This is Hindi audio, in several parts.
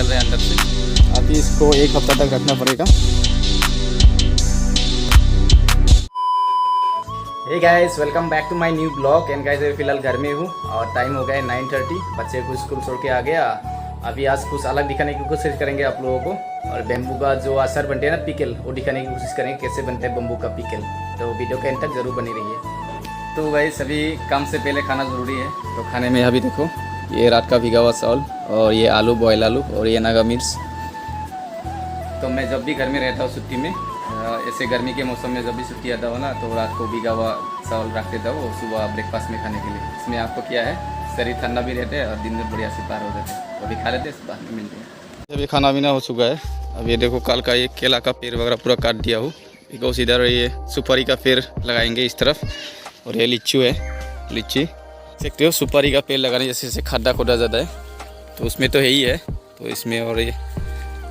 निकल रहे हैं अंदर से। अभी इसको एक हफ्ता तक रखना पड़ेगा। Hey guys, welcome back to my new blog. And guys, अभी फिलहाल घर में हूँ और टाइम हो गया है 9:30। बच्चे को स्कूल छोड़ के आ गया। अभी आज कुछ अलग दिखाने की कोशिश करेंगे आप लोगों को, और बेम्बू का जो अचार बनते हैं ना, पिकल, वो दिखाने की कोशिश करेंगे कैसे बनता है बम्बू का पिकल। तो वीडियो के एंड तक जरूर बनी रहिए। तो गाइस, अभी काम से पहले खाना ज़रूरी है, तो खाने में अभी देखो ये रात का भिगा हुआ चावल, और ये आलू, बॉयल आलू, और ये नागा मिर्च। तो मैं जब भी घर में रहता हूँ छुट्टी में, ऐसे गर्मी के मौसम में जब भी छुट्टी आता हो ना, तो रात को भिगा हुआ चावल रख देता हूँ सुबह ब्रेकफास्ट में खाने के लिए। इसमें आपको क्या है, शरीर ठंडा भी रहता है और दिन में बढ़िया से पार हो जाते हैं। तो अभी खा लेते हैं, बाद में मिलते हैं। अभी खाना पीना हो चुका है। अब ये देखो कल का ये केला का पेड़ वगैरह पूरा काट दिया हूँ, बिकॉज इधर ये सुपारी का पेड़ लगाएंगे इस तरफ, और ये लीचू है, लीची देखते हो। सुपारी का पेड़ लगाने जैसे खड्डा खोदा जाता है, तो उसमें तो है ही है, तो इसमें और ये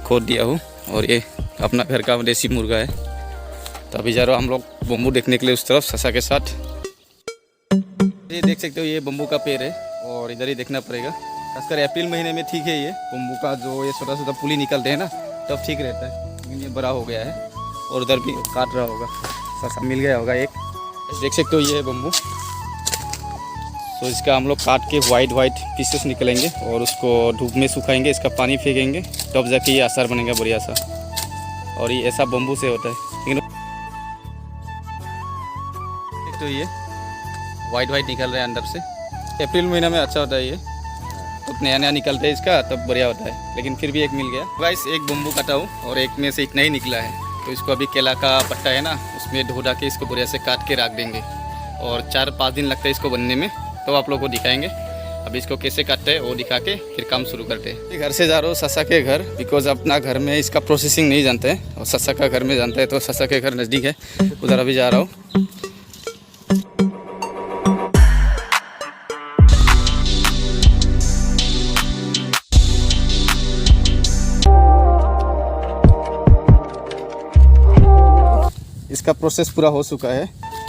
खोद दिया हूँ। और ये अपना घर का देसी मुर्गा है। तो अभी जा रहा हूँ हम लोग बम्बू देखने के लिए उस तरफ ससा के साथ। ये देख सकते हो ये बम्बू का पेड़ है, और इधर ही देखना पड़ेगा। खासकर अप्रैल महीने में ठीक है, ये बम्बू का जो ये छोटा छोटा पुली निकलते हैं ना, तब ठीक रहता है। लेकिन ये बड़ा हो गया है, और उधर भी काट रहा होगा, ससा मिल गया होगा एक। देख सकते हो ये है बम्बू। तो इसका हम लोग काट के वाइट पीसेस निकलेंगे, और उसको धूप में सुखाएंगे, इसका पानी फेंकेंगे, तब जाके ये अचार बनेगा बढ़िया सा। और ये ऐसा बम्बू से होता है। लेकिन तो ये वाइट निकल रहा है अंदर से। अप्रैल महीना में अच्छा होता है ये, तो नया नया निकलता है इसका, तब बढ़िया होता है। लेकिन फिर भी एक मिल गया गाइस, एक बम्बू काटा हूँ, और एक में से इतना ही निकला है। तो इसको अभी केला का पट्टा है ना, उसमें ढो के इसको बढ़िया से काट के रख देंगे, और 4-5 दिन लगता है इसको बनने में। तो आप लोगों को दिखाएंगे अभी इसको कैसे काटते हैं, वो दिखा के फिर काम शुरू करते हैं। घर से जा रहा हूँ ससा के घर, बिकॉज अपना घर में इसका प्रोसेसिंग नहीं जानते हैं, और ससा का घर में जानते हैं। तो ससा के घर नज़दीक है, उधर अभी जा रहा हूँ। इसका प्रोसेस पूरा हो चुका है।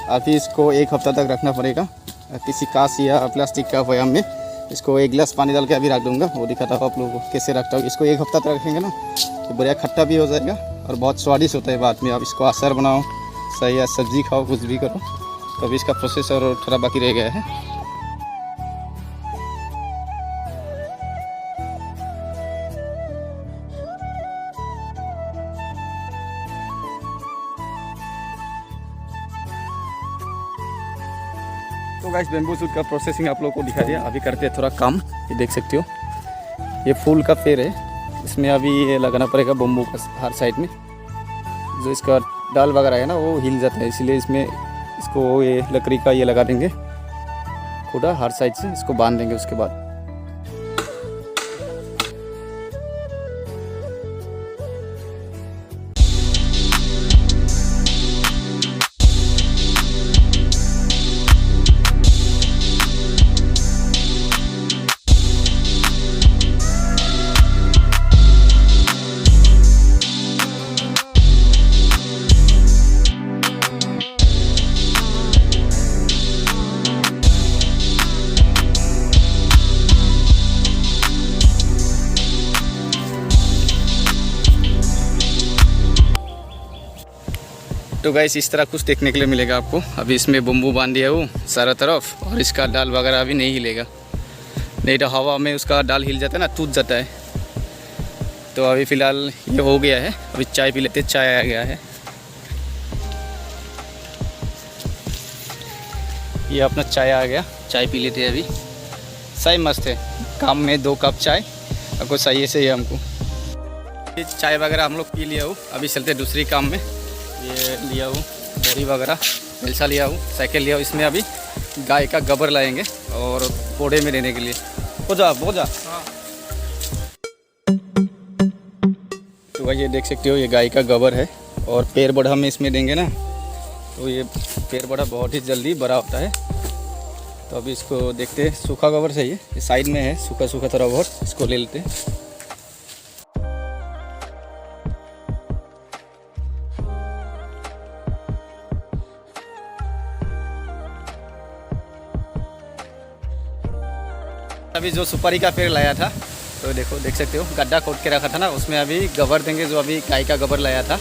अभी इसको एक हफ्ता तक रखना पड़ेगा किसी कांच या प्लास्टिक का बयाम में। इसको 1 गिलास पानी डाल के अभी रख दूंगा, वो दिखाता हूँ आप लोगों को कैसे रखता हूँ। इसको 1 हफ्ता तक रखेंगे ना, तो बढ़िया खट्टा भी हो जाएगा, और बहुत स्वादिष्ट होता है बाद में। आप इसको अचार बनाओ, सही या सब्जी खाओ, कुछ भी करो। तो अभी इसका प्रोसेस और थोड़ा बाकी रह गया है। तो गाइस, बेम्बू शूट का प्रोसेसिंग आप लोगों को दिखा दिया। अभी करते हैं थोड़ा काम। ये देख सकते हो ये फूल का पेड़ है, इसमें अभी ये लगाना पड़ेगा बम्बू का हर साइड में। जो इसका डाल वगैरह है ना, वो हिल जाता है, इसलिए इसमें इसको ये लकड़ी का ये लगा देंगे खुदा हर साइड से, इसको बांध देंगे। उसके बाद तो गाइस, इस तरह कुछ देखने के लिए मिलेगा आपको। अभी इसमें बम्बू बांध दिया हूँ सारा तरफ, और इसका डाल वगैरह अभी नहीं हिलेगा, नहीं तो हवा में उसका डाल हिल जाता है ना, टूट जाता है। तो अभी फ़िलहाल ये हो गया है। अभी चाय पी लेते, चाय आ गया है। ये अपना चाय आ गया, चाय पी लेते हैं अभी। चाय मस्त है, काम में 2 कप चाय आपको चाहिए से ही हमको। ये चाय वगैरह हम लोग पी लिया हूँ, अभी चलते दूसरी काम में। ये लिया हूँ बोरी वगैरह, बेलसा लिया हूँ, साइकिल लिया हूँ। इसमें अभी गाय का गोबर लाएंगे, और पौधे में देने के लिए। हो जा हाँ। तो भाई ये देख सकते हो, ये गाय का गोबर है, और पेड़ बढ़ा में इसमें देंगे ना, तो ये पेड़ बढ़ा बहुत ही जल्दी बड़ा होता है। तो अभी इसको देखते हैं। सूखा गोबर चाहिए, ये साइड में है सूखा थोड़ा बहुत, इसको ले लेते हैं। अभी जो सुपारी का पेड़ लाया था, तो देखो, देख सकते हो गड्ढा खोद के रखा था ना, उसमें अभी गोबर देंगे, जो अभी गाय का गोबर लाया था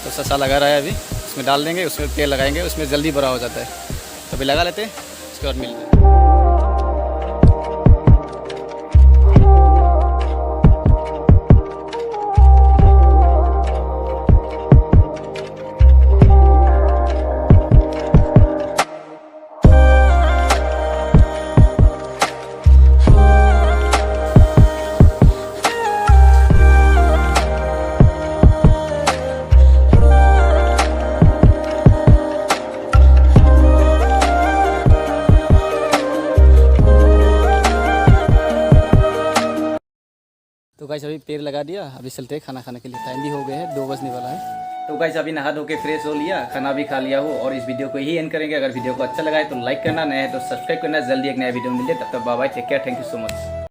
तो ससा लगा रहा है, अभी उसमें डाल देंगे, उसमें पेड़ लगाएंगे, उसमें जल्दी बड़ा हो जाता है। तो अभी लगा लेते हैं, उसके बाद मिलते हैं। तो गाइस अभी पेड़ लगा दिया, अभी चलते हैं खाना खाने के लिए, टाइम भी हो गया है, 2 बजने वाला है। तो गाइस अभी नहा धो के फ्रेश हो लिया, खाना भी खा लिया हो और इस वीडियो को ही एंड करेंगे। अगर वीडियो को अच्छा लगा है तो लाइक करना, नया है तो सब्सक्राइब करना। जल्दी एक नया वीडियो मिले, तब तक bye bye, take care, thank you so much.